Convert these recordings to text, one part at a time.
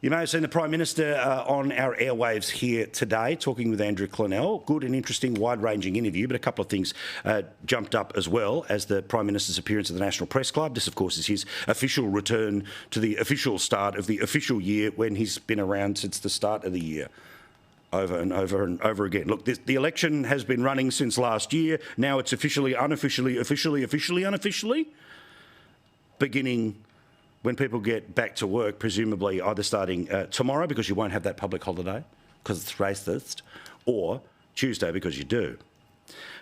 You may have seen the Prime Minister on our airwaves here today talking with Andrew Clennell. Good and interesting, wide-ranging interview, but a couple of things jumped up as well as the Prime Minister's appearance at the National Press Club. This, of course, is his official return to the official start of the official year when he's been around since the start of the year. Over and over and over again. Look, the election has been running since last year. Now it's officially, unofficially, unofficially, beginning when people get back to work, presumably either starting tomorrow because you won't have that public holiday because it's racist, or Tuesday because you do.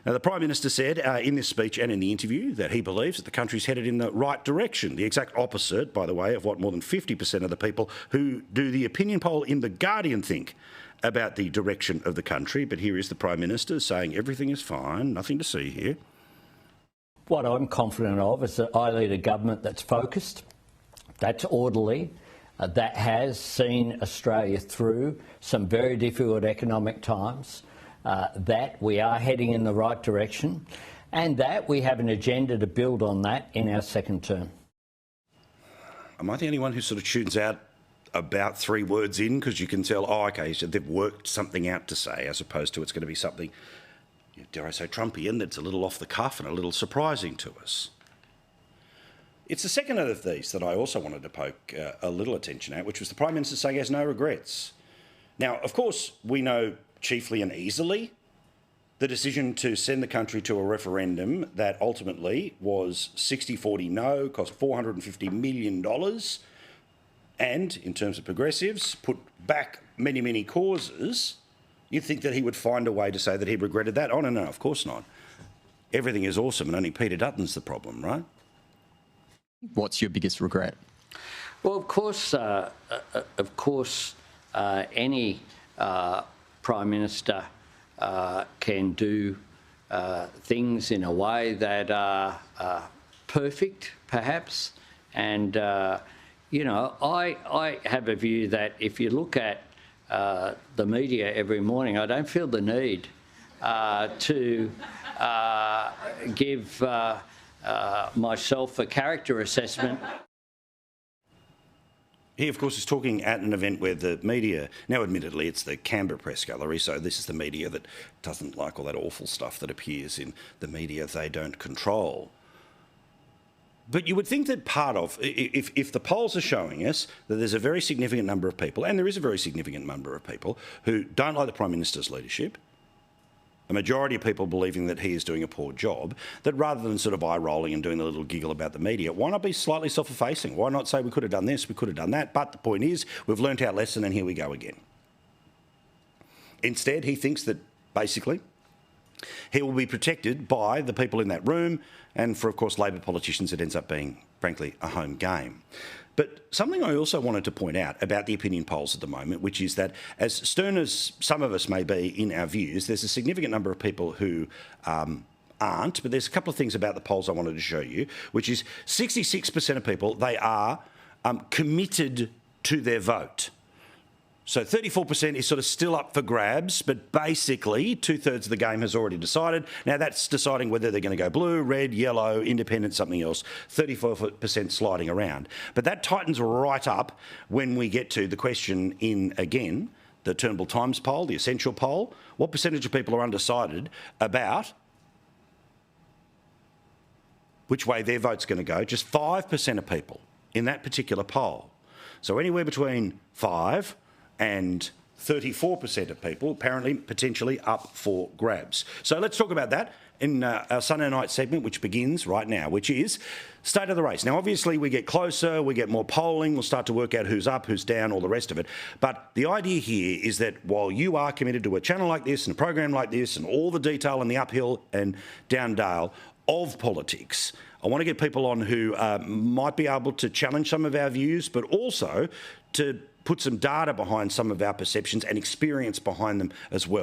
Now, the Prime Minister said in this speech and in the interview that he believes that the country's headed in the right direction, the exact opposite, by the way, of what more than 50% of the people who do the opinion poll in The Guardian think about the direction of the country. But here is the Prime Minister saying everything is fine, nothing to see here. What I'm confident of is that I lead a government that's focused, that's orderly, that has seen Australia through some very difficult economic times, that we are heading in the right direction, and that we have an agenda to build on that in our second term. Am I the only one who sort of tunes out about 3 words in because you can tell, oh, OK, so they've worked something out to say, as opposed to it's going to be something, dare I say, Trumpian, that's a little off the cuff and a little surprising to us? It's the second of these that I also wanted to poke a little attention at, which was the Prime Minister saying he has no regrets. Now, of course, we know chiefly and easily the decision to send the country to a referendum that ultimately was 60-40 no, cost $450 million, and, in terms of progressives, put back many, many causes. You'd think that he would find a way to say that he regretted that. Oh, no, of course not. Everything is awesome and only Peter Dutton's the problem, right? What's your biggest regret? Well, of course, any Prime Minister can do things in a way that are perfect, perhaps. And, you know, I have a view that if you look at the media every morning, I don't feel the need to give myself a character assessment. He, of course, is talking at an event where the media, now admittedly it's the Canberra Press Gallery, so this is the media that doesn't like all that awful stuff that appears in the media they don't control. But you would think that part of, if the polls are showing us that there's a very significant number of people, and there is a very significant number of people who don't like the Prime Minister's leadership, a majority of people believing that he is doing a poor job, that rather than sort of eye-rolling and doing a little giggle about the media, why not be slightly self-effacing? Why not say we could have done this, we could have done that, but the point is we've learnt our lesson and here we go again. Instead, he thinks that basically he will be protected by the people in that room, and for, of course, Labor politicians, it ends up being, frankly, a home game. But something I also wanted to point out about the opinion polls at the moment, which is that as stern as some of us may be in our views, there's a significant number of people who aren't. But there's a couple of things about the polls I wanted to show you, which is 66% of people, they are committed to their vote. So 34% is sort of still up for grabs, but basically 2/3 of the game has already decided. Now that's deciding whether they're going to go blue, red, yellow, independent, something else. 34% sliding around. But that tightens right up when we get to the question in, again, the Turnbull Times poll, the Essential poll. What percentage of people are undecided about which way their vote's going to go? Just 5% of people in that particular poll. So anywhere between 5 and 34% of people apparently potentially up for grabs. So let's talk about that in our Sunday night segment, which begins right now, which is state of the race. Now, obviously, we get closer, we get more polling, we'll start to work out who's up, who's down, all the rest of it. But the idea here is that while you are committed to a channel like this and a program like this and all the detail and the uphill and down dale of politics, I want to get people on who might be able to challenge some of our views, but also to put some data behind some of our perceptions and experience behind them as well.